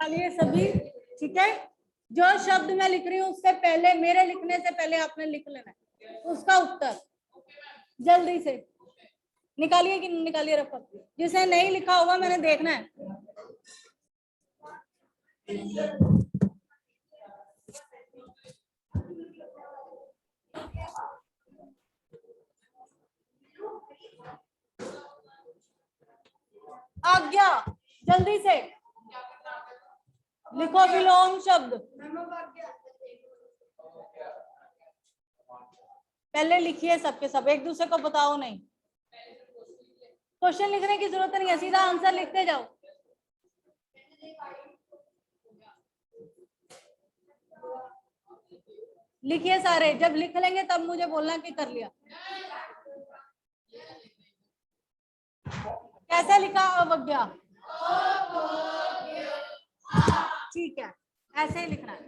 निकालिए सभी। ठीक है, जो शब्द मैं लिख रही हूँ उससे पहले, मेरे लिखने से पहले आपने लिख लेना है उसका उत्तर। जल्दी से निकालिए कि नहीं निकालिए, रफा। जिसे नहीं लिखा होगा मैंने देखना है। आज्ञा, जल्दी से लिखो विलोम शब्द। पहले लिखिए सबके सब, एक दूसरे को बताओ नहीं। क्वेश्चन लिखने की जरूरत नहीं है, सीधा आंसर लिखते जाओ। लिखिए सारे, जब लिख लेंगे तब मुझे बोलना कि कर लिया। कैसे लिखा अवज्ञा? ठीक है, ऐसे ही लिखना है।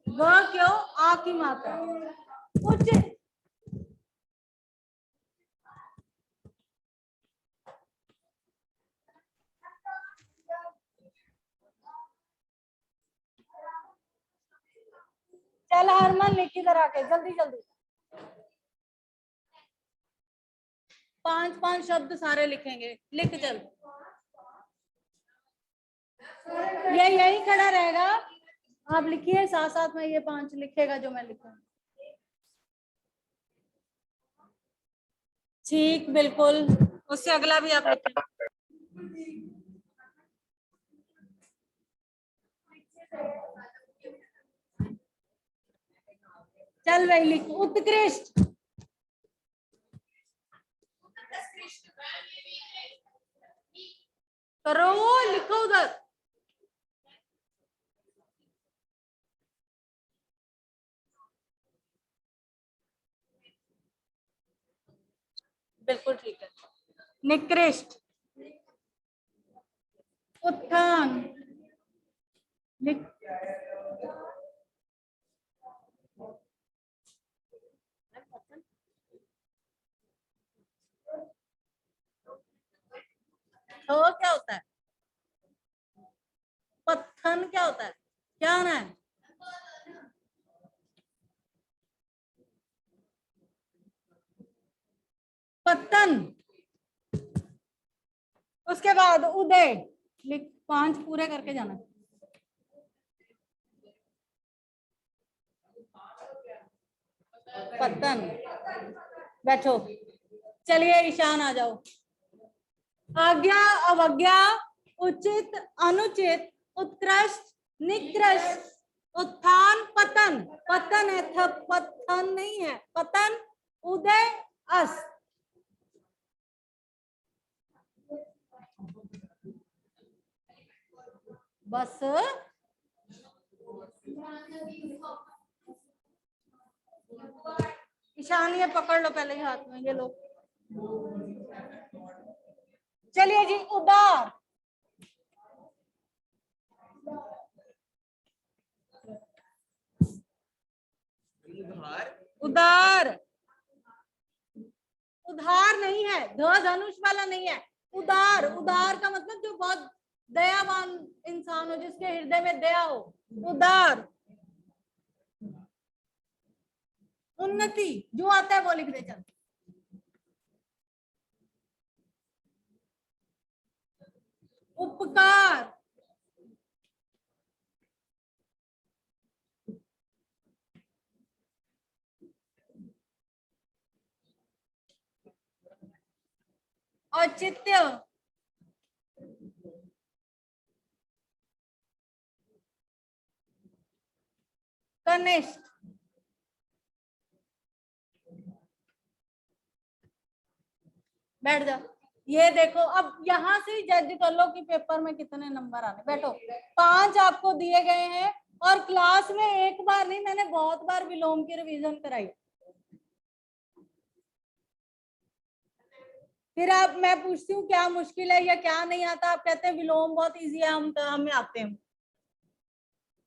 ब क्यों, आ की मात्रा उच्च। चल हरमन लिख इधर आके, जल्दी जल्दी। 5 शब्द सारे लिखेंगे, लिख चल। ये यही खड़ा रहेगा, आप लिखिए साथ साथ में, ये 5 लिखेगा जो मैं लिखूंगी। ठीक, बिल्कुल, उससे अगला भी आप लिखें। चल भाई लिख, उत्कृष्ट। करो, लिखो उधर। बिल्कुल ठीक है। निकृष्ट, उत्थान, लिख। तो क्या होता है? पत्थन क्या होता है? क्या आना है? पत्तन। उसके बाद उदय, लिख। 5 पूरे करके जाना। पत्तन, बैठो। चलिए ईशान आ जाओ। आज्ञा, अवज्ञा, उचित, अनुचित, उत्कृष्ट, निकृष्ट, उत्थान, पतन। पतन है, पतन नहीं है, पतन, उदय, अस्त। बस ईशान ये पकड़ लो पहले ही हाथ में, ये लो। चलिए जी, उदार। उदार, उधार नहीं है, धनुष वाला नहीं है। उदार, उदार का मतलब जो बहुत दयावान इंसान हो, जिसके हृदय में दया हो, उदार। उन्नति, जो आता है वो लिख दे चल। उपकार, औचित्य, कनिष्ठ, बैठ जा। ये देखो, अब यहाँ से जज कर लो कि पेपर में कितने नंबर आने। बैठो, 5 आपको दिए गए हैं, और क्लास में एक बार नहीं, मैंने बहुत बार विलोम की रिवीजन कराई। फिर आप, मैं पूछती हूँ क्या मुश्किल है या क्या नहीं आता, आप कहते हैं विलोम बहुत इजी है, हम हमें आते हैं।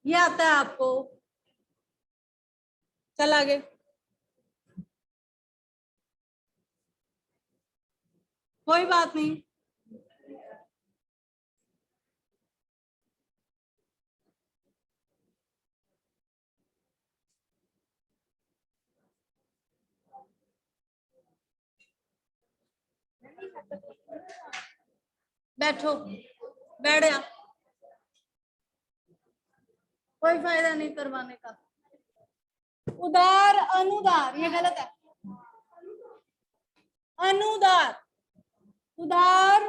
ये आता है आपको। चल आगे। कोई बात नहीं, बैठो, बैठ जा, कोई फायदा नहीं करवाने का। उदार अनुदार, ये गलत है। अनुदार, उदार।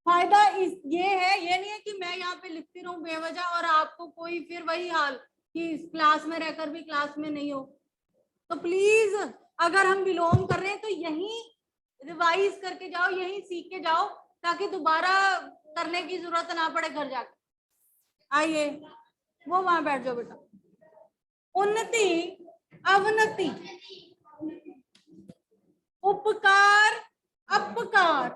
फायदा इस ये है, ये नहीं है कि मैं यहाँ पे लिखती रहूं बेवजह और आपको कोई फिर वही हाल कि इस क्लास में रहकर भी क्लास में नहीं हो। तो प्लीज अगर हम बिलोंग कर रहे हैं तो यहीं रिवाइज करके जाओ, यहीं सीख के जाओ, ताकि दोबारा करने की जरूरत ना पड़े घर जाकर। आइए, वो वहां बैठ जाओ बेटा। उन्नति, अवनति, उपकार, अपकार,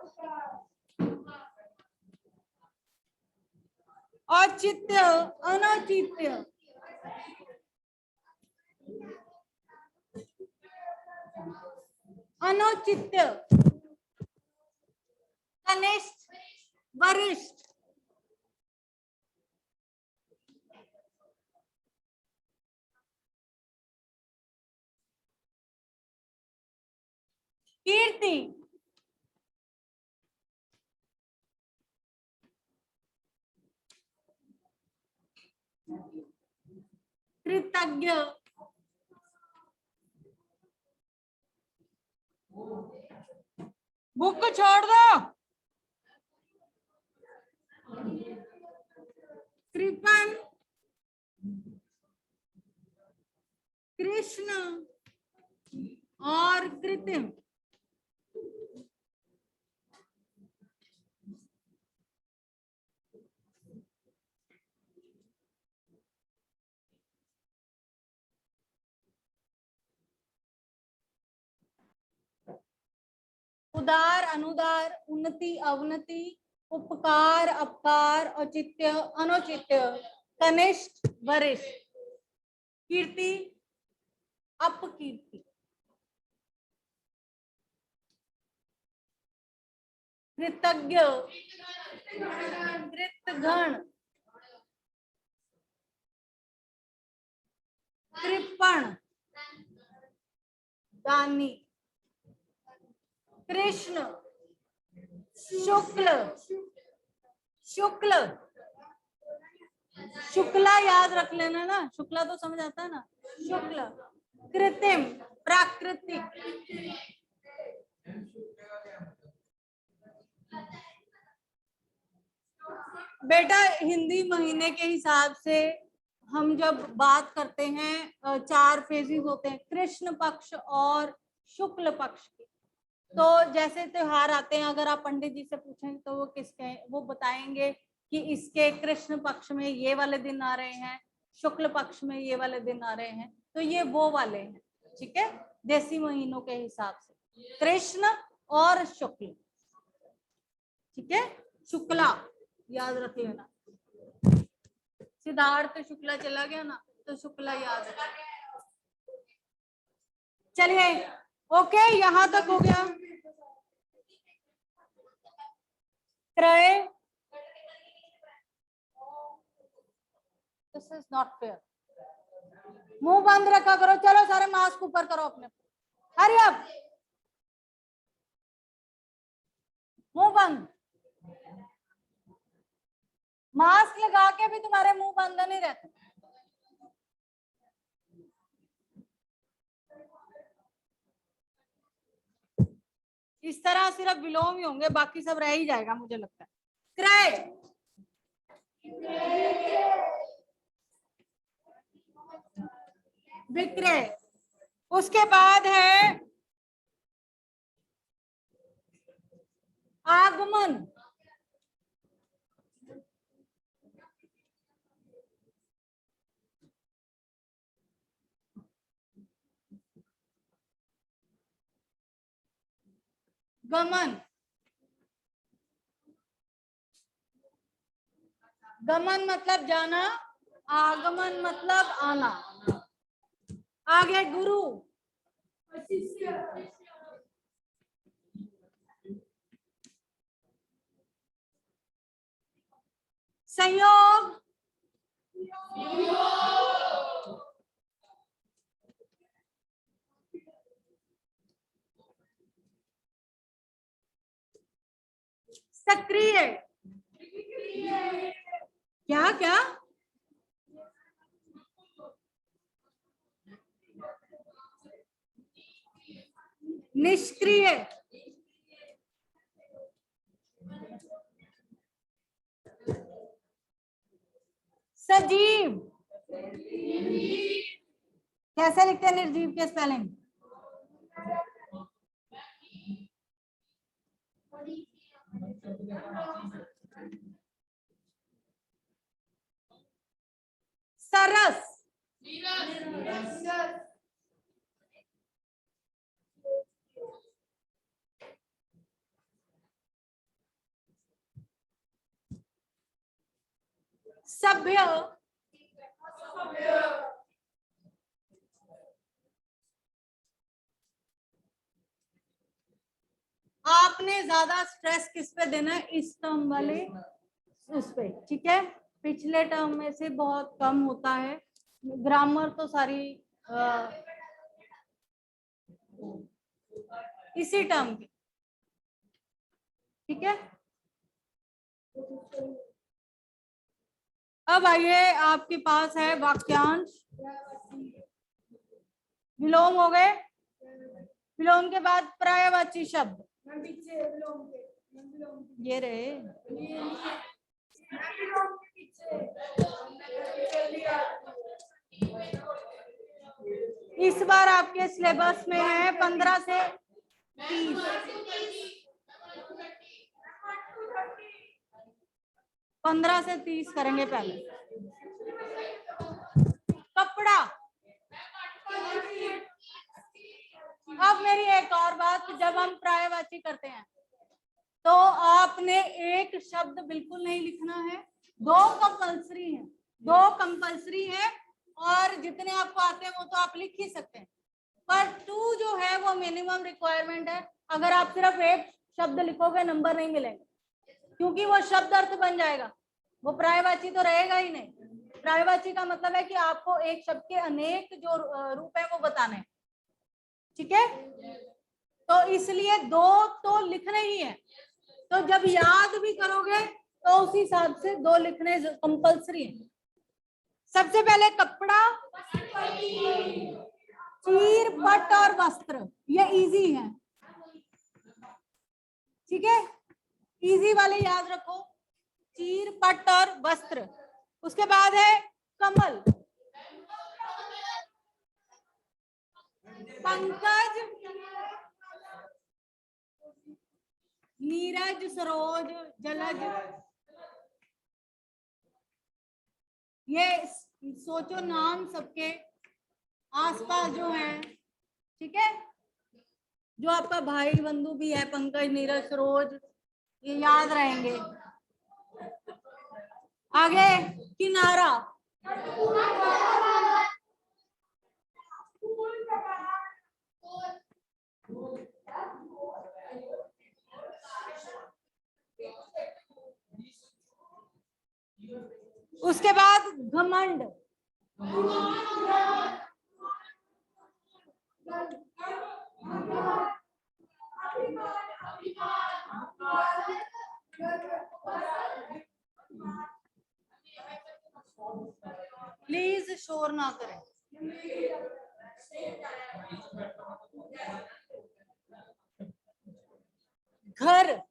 औचित्य, अनौचित्य, अनौचित्य, कनिष्ठ, वरिष्ठ, कीर्ति, कृतज्ञ, बुक छोड़ दो, कृपण, कृष्ण और कृत्रिम। उदार, अनुदार, उन्नति, अवनति, उपकार, अपकार, औचित्य, अनौचित्य, कनिष्ठ, वरिष्ठ, कीर्ति, अपकीर्ति, कृतज्ञ, कृतघ्न, कृपण, दानी, कृष्ण, शुक्ल, शुक्ल, शुक्ला याद रख लेना ना, शुक्ला तो समझ आता है ना, शुक्ल, कृत्रिम, प्राकृतिक, बेटा हिंदी महीने के हिसाब से हम जब बात करते हैं 4 फेजेस होते हैं, कृष्ण पक्ष और शुक्ल पक्ष की। तो जैसे त्योहार आते हैं, अगर आप पंडित जी से पूछेंगे तो वो किसके, वो बताएंगे कि इसके कृष्ण पक्ष में ये वाले दिन आ रहे हैं, शुक्ल पक्ष में ये वाले दिन आ रहे हैं, तो ये वो वाले हैं। ठीक है, देसी महीनों के हिसाब से कृष्ण और शुक्ल। ठीक है, शुक्ला याद रख लेना, सिद्धार्थ शुक्ला चला गया ना, तो शुक्ला याद रख। चलिए, ओके, यहां तक हो गया। क्रय, दिस इज नॉट फेयर। मुंह बंद रखा करो, चलो सारे मास्क ऊपर करो अपने, हरी अप, मुंह बंद। मास्क लगा के भी तुम्हारे मुंह बंद नहीं रहते। इस तरह सिर्फ विलोम ही होंगे, बाकी सब रह ही जाएगा मुझे लगता है। क्रय, विक्रय, उसके बाद है आगमन, गमन, गमन मतलब जाना, आगमन मतलब आना। आगे गुरु, संयोग, सक्रिय, क्या क्या, निष्क्रिय, सजीव, कैसे लिखते हैं निर्जीव के स्पेलिंग? सरस, सभ्य, आपने ज्यादा स्ट्रेस किस पे देना है? इस टर्म वाले उस पे, ठीक है। पिछले टर्म में से बहुत कम होता है, ग्रामर तो सारी इसी टर्म की, ठीक है। अब आइए, आपके पास है वाक्यांश। विलोम हो गए, विलोम के बाद पर्यायवाची शब्द, ये रहे। इस बार आपके सिलेबस में है 15 से 30, 15 से 30 करेंगे पहले। कपड़ा। अब मेरी एक और बात, जब हम पर्यायवाची करते हैं तो आपने एक शब्द बिल्कुल नहीं लिखना है, दो कंपल्सरी है, दो कंपल्सरी है, और जितने आपको आते हैं वो तो आप लिख ही सकते हैं, पर 2 जो है वो मिनिमम रिक्वायरमेंट है। अगर आप सिर्फ एक शब्द लिखोगे नंबर नहीं मिलेगा, क्योंकि वो शब्द अर्थ बन जाएगा, वो पर्यायवाची तो रहेगा ही नहीं। पर्यायवाची का मतलब है कि आपको एक शब्द के अनेक जो रूप है वो बताने हैं, ठीक है। तो इसलिए 2 तो लिखने ही है, तो जब याद भी करोगे तो उस हिसाब से 2 लिखने कंपल्सरी है। सबसे पहले कपड़ा, चीर, पट और वस्त्र, ये इजी है, ठीक है। इजी वाले याद रखो, चीर, पट और वस्त्र। उसके बाद है कमल, पंकज, नीरज, सरोज, जलज। ये सोचो नाम सबके आसपास जो है, ठीक है। जो आपका भाई बंधु भी है, पंकज, नीरज, सरोज, ये याद रहेंगे। आगे किनारा, उसके बाद घमंड, प्लीज शोर ना करें। घर,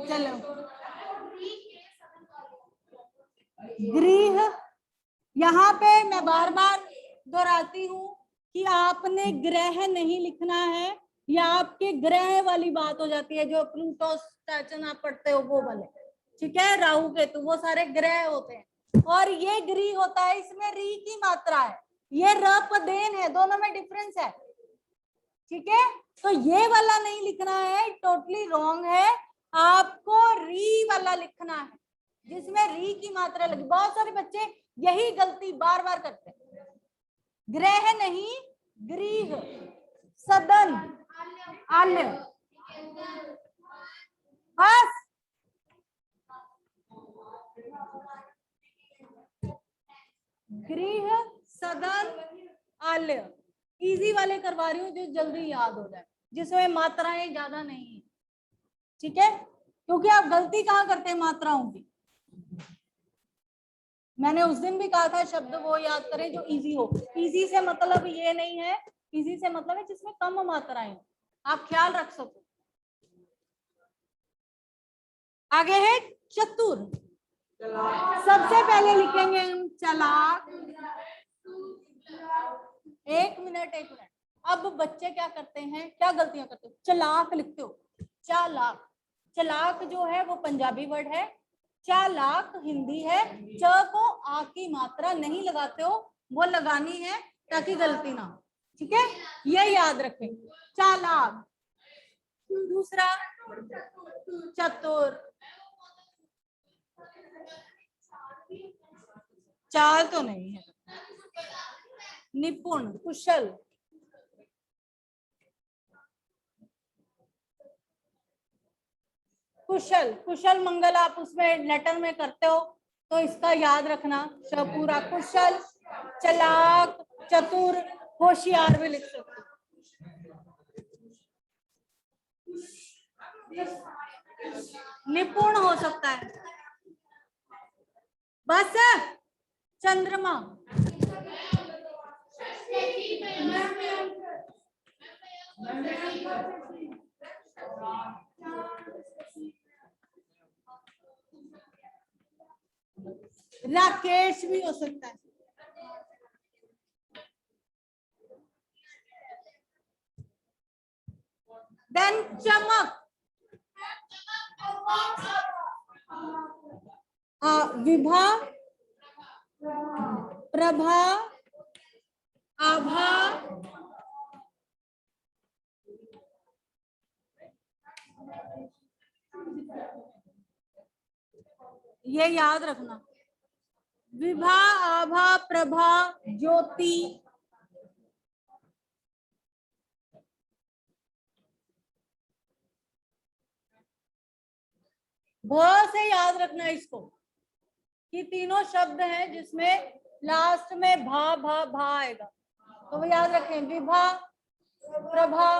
चलो गृह, यहाँ पे मैं बार बार दोहराती हूँ कि आपने ग्रह नहीं लिखना है, या आपके ग्रह वाली बात हो जाती है, जो प्लूटो स्टैचन आप पढ़ते हो वो वाले, ठीक है। राहु केतु वो सारे ग्रह होते हैं, और ये गृह होता है, इसमें री की मात्रा है, ये र पदेन है, दोनों में डिफरेंस है, ठीक है। तो ये वाला नहीं लिखना है, टोटली रॉन्ग है, आपको री वाला लिखना है, जिसमें री की मात्रा लगी। बहुत सारे बच्चे यही गलती बार बार करते हैं, ग्रह नहीं गृह, सदन, आल्य, बस। गृह, सदन, आल्य, इजी वाले करवा रही हूँ जो जल्दी याद हो जाए, जिसमें मात्राएं ज्यादा नहीं है, ठीक है? क्योंकि आप गलती कहाँ करते हैं मात्राओं की। मैंने उस दिन भी कहा था शब्द वो याद करें जो इजी हो। इजी से मतलब ये नहीं है, इजी से मतलब है जिसमें कम मात्राएं हो, आप ख्याल रख सको। आगे है चतुर। सबसे पहले लिखेंगे हम चालाक। एक मिनट। अब बच्चे क्या करते हैं, क्या गलतियां करते हो? चालाक लिखते हो, चालाक। चालाक जो है वो पंजाबी वर्ड है, चालाक हिंदी है। च को आ की मात्रा नहीं लगाते हो, वो लगानी है ताकि गलती ना हो, ठीक है? ये याद रखें, चालाक। दूसरा चतुर। चाल तो नहीं है। निपुण, कुशल। कुशल, कुशल मंगल आप उसमें लेटर में करते हो तो इसका याद रखना पूरा। कुशल, चालाक, चतुर, होशियार भी लिख सकते हो। निपुण हो सकता है। बस चंद्रमा। राकेश भी हो सकता है। देन चमक। विभा, प्रभा, आभा, ये याद रखना। विभा, आभा, प्रभा, ज्योति। बहुत से याद रखना इसको कि तीनों शब्द हैं जिसमें लास्ट में भा भा भा आएगा, तो वो याद रखें, विभा, प्रभा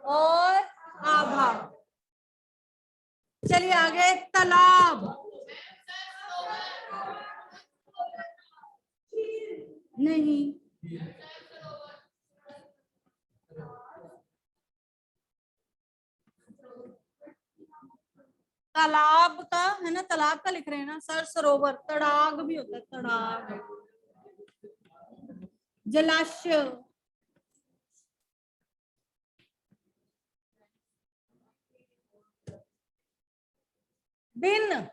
और आभा। चलिए आगे, तालाब। नहीं, तालाब का है ना, तालाब का लिख रहे हैं ना सर, सरोवर। तड़ाग भी होता है, तड़ाग। जलाशय। दिन।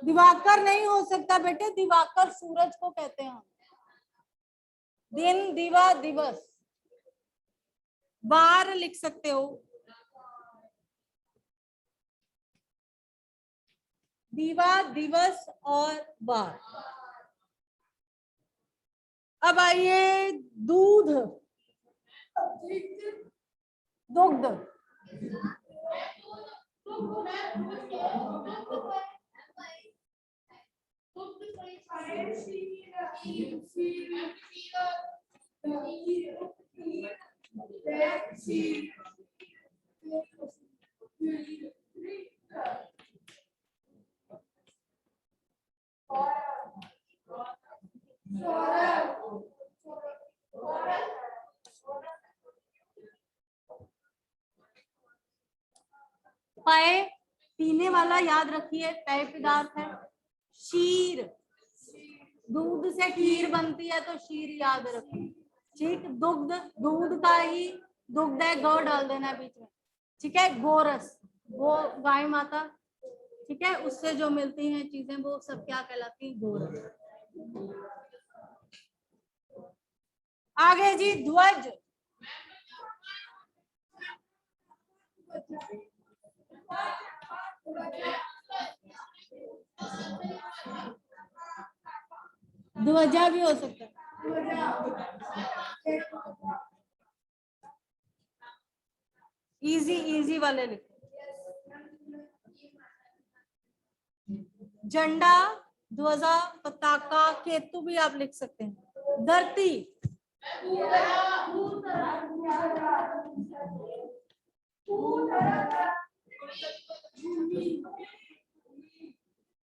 दिवाकर नहीं हो सकता बेटे, दिवाकर सूरज को कहते हैं। दिन, दिवा, दिवस। बार लिख सकते हो, दिवा, दिवस और बार। अब आइए दूध, दुग्ध। पेय, पीने वाला याद रखिए, पेय पदार्थ है। शीर, दूध से खीर बनती है तो शीर याद रखिए, ठीक। दुग्ध, दूध का ही दुग्ध है, गौ डाल देना है बीच में, ठीक है। गोरस, वो गाय माता, ठीक है, उससे जो मिलती हैं चीजें वो सब क्या कहलाती हैं, गोरस। आगे जी ध्वज। ध्वजा भी हो सकता है। इजी, इजी वाले लिखो। झंडा, ध्वजा, पताका, केतु भी आप लिख सकते हैं। धरती,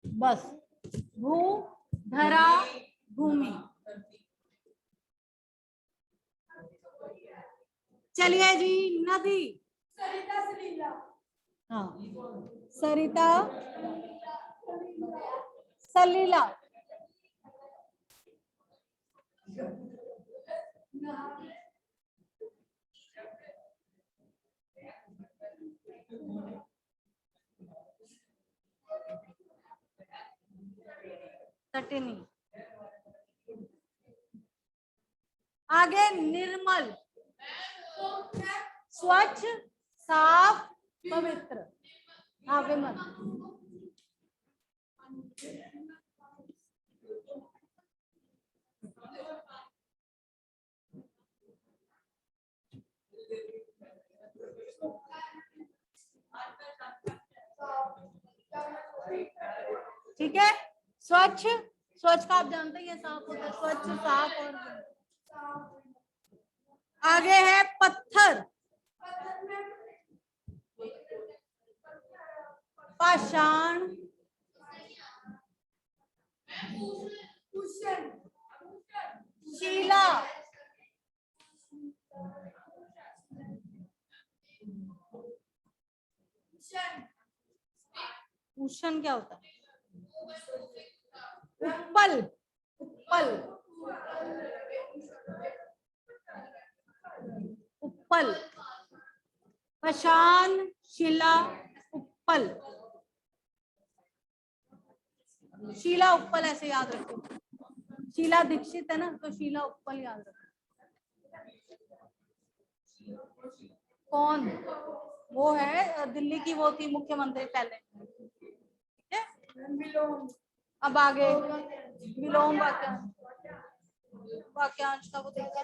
बस भू, धरा, भूमि। चलिए जी, नदी, सरिता, सलीला, हाँ, सरिता, सलीला, तटिनी। आगे निर्मल, स्वच्छ, साफ, पवित्र। हाँ, विमल। ठीक है, स्वच्छ, स्वच्छ का आप जानते हैं साफ होता है, स्वच्छ, साफ और आगे है पत्थर, पाषाण, शिला, उष्ण क्या होता है? उत्पल, उत्पल, उत्पल, पाषाण, शिला, उत्पल। शीला उत्पल ऐसे याद रखो, शीला दीक्षित है ना, तो शीला उत्पल याद रखो। कौन? वो है दिल्ली की, वो थी मुख्यमंत्री पहले। ठीक है, अब आगे विलोम वाक्यांश, वाक्यांश का वो देखिए,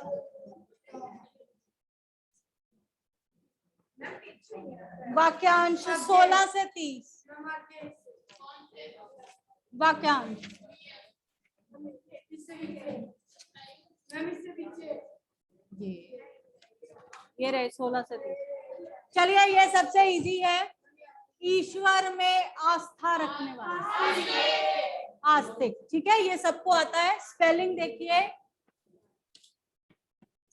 वाक्यांश 16 से 30। वाक्यांश ये रहे 16 से 30। चलिए, ये सबसे इजी है। ईश्वर में आस्था रखने वाला, आस्तिक। ठीक है, ये सबको आता है। स्पेलिंग देखिए,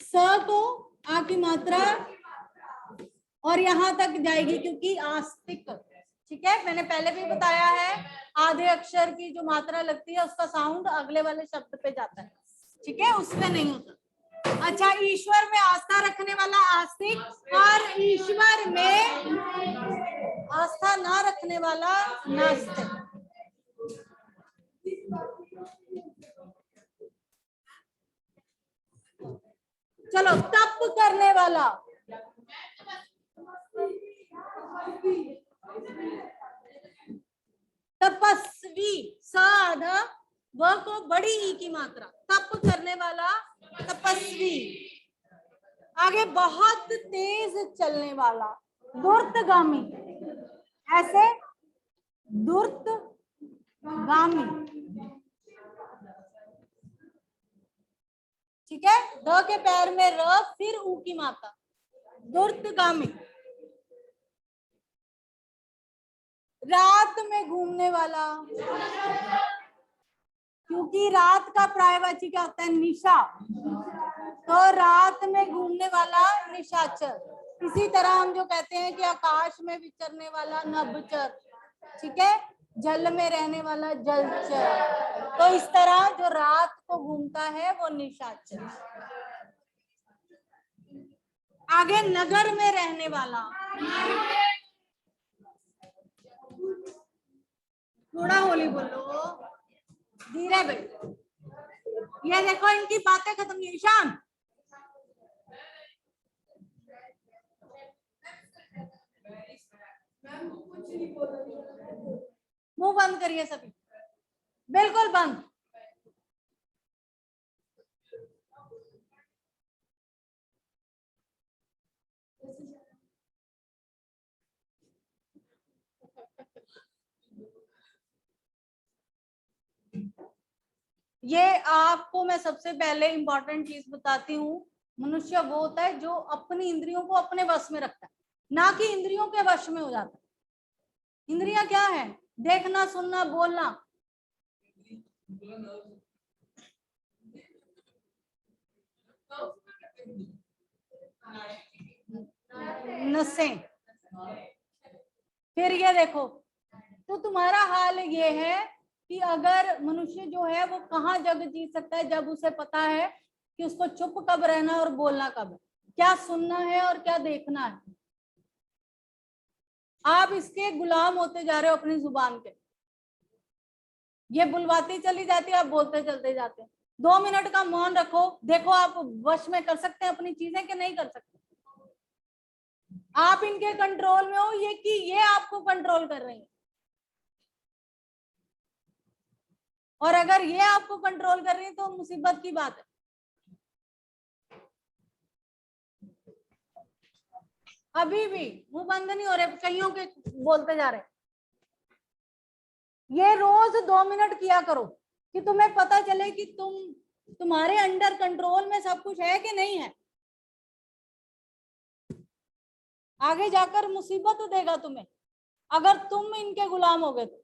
स को आ की मात्रा और यहां तक जाएगी क्योंकि आस्तिक। ठीक है, मैंने पहले भी बताया है, आधे अक्षर की जो मात्रा लगती है उसका साउंड अगले वाले शब्द पे जाता है। ठीक है, उसमें नहीं होता। अच्छा, ईश्वर में आस्था रखने वाला आस्तिक, और ईश्वर में आस्था ना रखने वाला नास्तिक। चलो, तप करने वाला, तपस्वी, स आधा, व को बड़ी ई की मात्रा, तप करने वाला तपस्वी। आगे बहुत तेज चलने वाला, धूर्तगामी, ऐसे धूर्तगामी। ठीक है, ध के पैर में र, फिर ऊ की मात्रा, धूर्तगामी। रात में घूमने वाला, क्योंकि रात का पर्यायवाची क्या होता है? निशा, तो रात में घूमने वाला निशाचर। इसी तरह हम जो कहते हैं कि आकाश में विचरने वाला नभचर। ठीक है, जल में रहने वाला जलचर। तो इस तरह जो रात को घूमता है वो निशाचर। आगे नगर में रहने वाला, थोड़ा होली बोलो, धीरे बैठो। ये देखो, इनकी बातें खत्म नहीं। ईशान, मुंह बंद करिए सभी, बिल्कुल बंद। ये आपको मैं सबसे पहले इंपॉर्टेंट चीज बताती हूँ, मनुष्य वो होता है जो अपनी इंद्रियों को अपने वश में रखता है, ना कि इंद्रियों के वश में हो जाता है। इंद्रियां क्या है? देखना, सुनना, बोलना। नसें। फिर ये देखो, तो तुम्हारा हाल ये है कि अगर मनुष्य जो है वो कहाँ जग जी सकता है, जब उसे पता है कि उसको चुप कब रहना और बोलना कब है, क्या सुनना है और क्या देखना है। आप इसके गुलाम होते जा रहे हो अपनी जुबान के। ये बुलवाती चली जाती है, आप बोलते चलते जाते हैं। 2 मिनट का मौन रखो, देखो आप वश में कर सकते हैं अपनी चीजें कि नहीं कर सकते। आप इनके कंट्रोल में हो, ये कि ये आपको कंट्रोल कर रही है। और अगर ये आपको कंट्रोल कर रही है तो मुसीबत की बात है। अभी भी मुंह बंद नहीं हो रहे, कईयों के बोलते जा रहे। ये रोज 2 मिनट किया करो कि तुम्हें पता चले कि तुम्हारे अंडर कंट्रोल में सब कुछ है कि नहीं है। आगे जाकर मुसीबत देगा तुम्हें अगर तुम इनके गुलाम हो गए तो।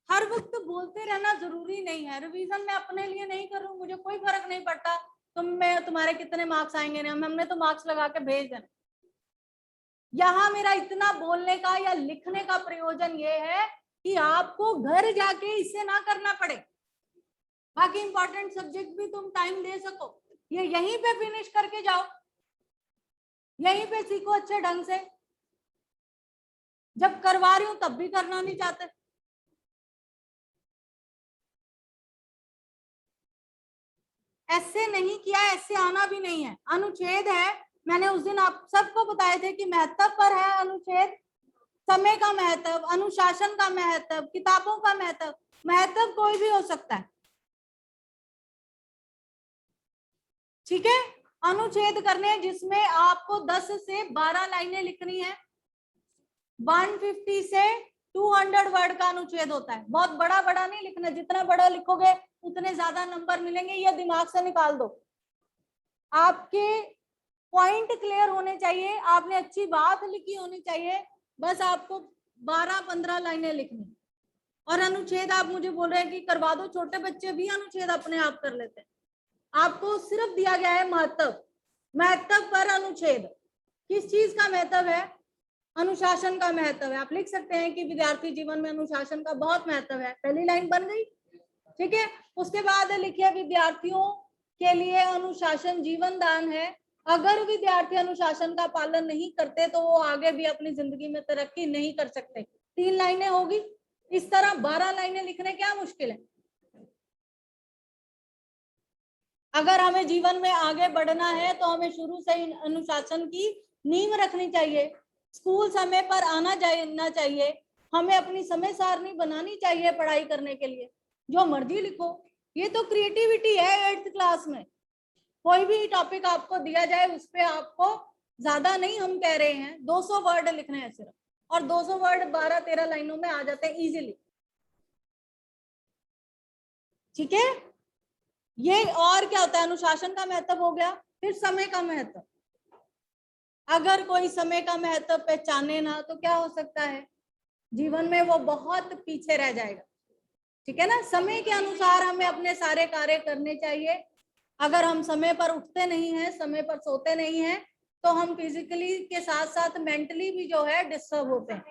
हर वक्त बोलते रहना जरूरी नहीं है। रिवीजन मैं अपने लिए नहीं कर रही हूँ, मुझे कोई फर्क नहीं पड़ता तुम्हारे कितने मार्क्स आएंगे नहीं, हमने तो मार्क्स लगा के भेज देना। यहाँ मेरा इतना बोलने का या लिखने का प्रयोजन ये है कि आपको घर जाके इसे ना करना पड़े, बाकी इंपॉर्टेंट सब्जेक्ट भी तुम टाइम दे सको। ये यहीं पे फिनिश करके जाओ, यहीं पे सीखो अच्छे ढंग से। जब करवा रही हूं तब भी करना नहीं चाहते। ऐसे नहीं किया, ऐसे आना भी नहीं है। अनुच्छेद है, मैंने उस दिन आप सबको बताए थे कि महत्व पर है अनुच्छेद। समय का महत्व, अनुशासन का महत्व, किताबों का महत्व। महत्व कोई भी हो सकता है, ठीक है। अनुच्छेद करने हैं जिसमें आपको 10 से 12 लाइनें लिखनी है। 150 से 200 वर्ड का अनुच्छेद होता है। बहुत बड़ा बड़ा नहीं लिखना, जितना बड़ा लिखोगे उतने ज्यादा नंबर मिलेंगे, ये दिमाग से निकाल दो। आपके पॉइंट क्लियर होने चाहिए, आपने अच्छी बात लिखी होनी चाहिए। बस आपको 12-15 लाइनें लिखनी। और अनुच्छेद आप मुझे बोल रहे हैं कि करवा दो, छोटे बच्चे भी अनुच्छेद अपने आप कर लेते हैं। आपको सिर्फ दिया गया है महत्व। महत्व पर अनुच्छेद, किस चीज का महत्व है? अनुशासन का महत्व है। आप लिख सकते हैं कि विद्यार्थी जीवन में अनुशासन का बहुत महत्व है, पहली लाइन बन गई, ठीक है। उसके बाद लिखिए विद्यार्थियों के लिए अनुशासन जीवन दान है। अगर विद्यार्थी अनुशासन का पालन नहीं करते तो वो आगे भी अपनी जिंदगी में तरक्की नहीं कर सकते। 3 लाइनें होगी। इस तरह 12 लाइनें लिखने क्या मुश्किल है? अगर हमें जीवन में आगे बढ़ना है तो हमें शुरू से ही अनुशासन की नींव रखनी चाहिए। स्कूल समय पर आना जाना चाहिए। हमें अपनी समय सारणी बनानी चाहिए पढ़ाई करने के लिए। जो मर्जी लिखो, ये तो क्रिएटिविटी है। 8th क्लास में कोई भी टॉपिक आपको दिया जाए उस पे आपको ज्यादा नहीं, हम कह रहे हैं 200 वर्ड लिखने हैं सिर्फ, और 200 वर्ड 12-13 लाइनों में आ जाते हैं इजीली, ठीक है। ये और क्या होता है? अनुशासन का महत्व हो गया। फिर समय का महत्व। अगर कोई समय का महत्व पहचाने ना तो क्या हो सकता है? जीवन में वो बहुत पीछे रह जाएगा, ठीक है ना। समय के अनुसार हमें अपने सारे कार्य करने चाहिए। अगर हम समय पर उठते नहीं हैं, समय पर सोते नहीं हैं, तो हम फिजिकली के साथ साथ मेंटली भी जो है डिस्टर्ब होते हैं।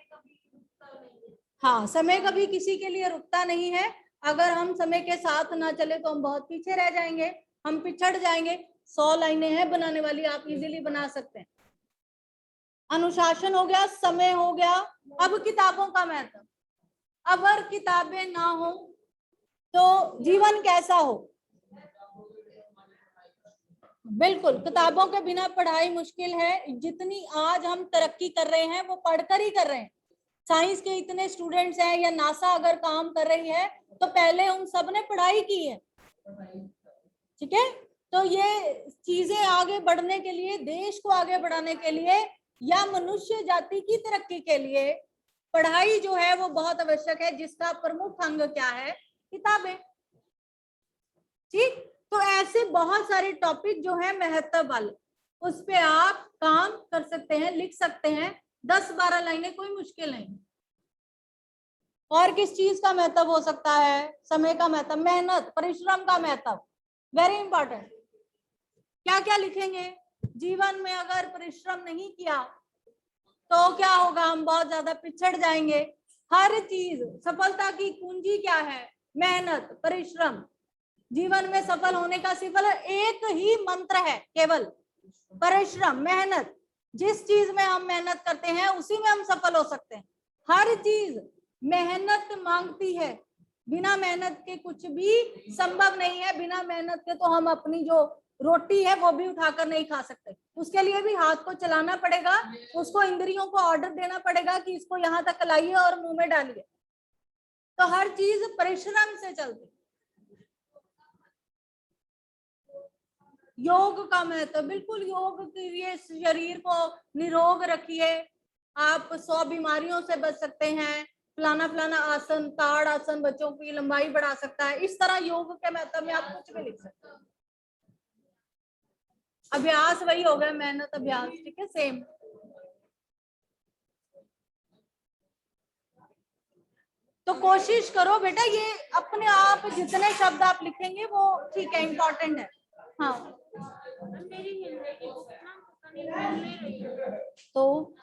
हाँ, समय कभी किसी के लिए रुकता नहीं है। अगर हम समय के साथ ना चले तो हम बहुत पीछे रह जाएंगे, हम पिछड़ जाएंगे। 100 लाइनें हैं बनाने वाली, आप इजीली बना सकते हैं। अनुशासन हो गया, समय हो गया। अब किताबों का महत्व। अगर किताबें ना हो तो जीवन कैसा हो? बिल्कुल, किताबों के बिना पढ़ाई मुश्किल है। जितनी आज हम तरक्की कर रहे हैं वो पढ़कर ही कर रहे हैं। साइंस के इतने स्टूडेंट्स हैं, या नासा अगर काम कर रही है तो पहले उन सब ने पढ़ाई की है, ठीक है। तो ये चीजें आगे बढ़ने के लिए, देश को आगे बढ़ाने के लिए या मनुष्य जाति की तरक्की के लिए पढ़ाई जो है वो बहुत आवश्यक है, जिसका प्रमुख अंग क्या है? किताबें। ठीक, तो ऐसे बहुत सारे टॉपिक जो है महत्व वाले, उस पे आप काम कर सकते हैं, लिख सकते हैं 10-12 लाइनें, कोई मुश्किल नहीं। और किस चीज का महत्व हो सकता है? समय का महत्व, मेहनत, परिश्रम का महत्व, वेरी इंपॉर्टेंट। क्या क्या लिखेंगे? जीवन में अगर परिश्रम नहीं किया तो क्या होगा? हम बहुत ज्यादा पिछड़ जाएंगे। हर चीज, सफलता की कुंजी क्या है? मेहनत, परिश्रम। जीवन में सफल होने का सिर्फ एक ही मंत्र है, केवल परिश्रम, मेहनत। जिस चीज में हम मेहनत करते हैं उसी में हम सफल हो सकते हैं। हर चीज मेहनत मांगती है, बिना मेहनत के कुछ भी संभव नहीं है। बिना मेहनत के तो हम अपनी जो रोटी है वो भी उठाकर नहीं खा सकते। उसके लिए भी हाथ को चलाना पड़ेगा, उसको इंद्रियों को ऑर्डर देना पड़ेगा कि इसको यहाँ तक लाइए और मुंह में डालिए। तो हर चीज परिश्रम से चलती। योग का महत्व, बिल्कुल योग कीजिए, शरीर को निरोग रखिए, आप 100 बीमारियों से बच सकते हैं। फलाना फलाना आसन, ताड़ आसन बच्चों की लंबाई बढ़ा सकता है। इस तरह योग के महत्व में आप कुछ भी लिख सकते हैं। अभ्यास वही हो गया, मेहनत अभ्यास, ठीक है, सेम। तो कोशिश करो बेटा, ये अपने आप जितने शब्द आप लिखेंगे वो ठीक है, इम्पोर्टेंट है। हाँ, तो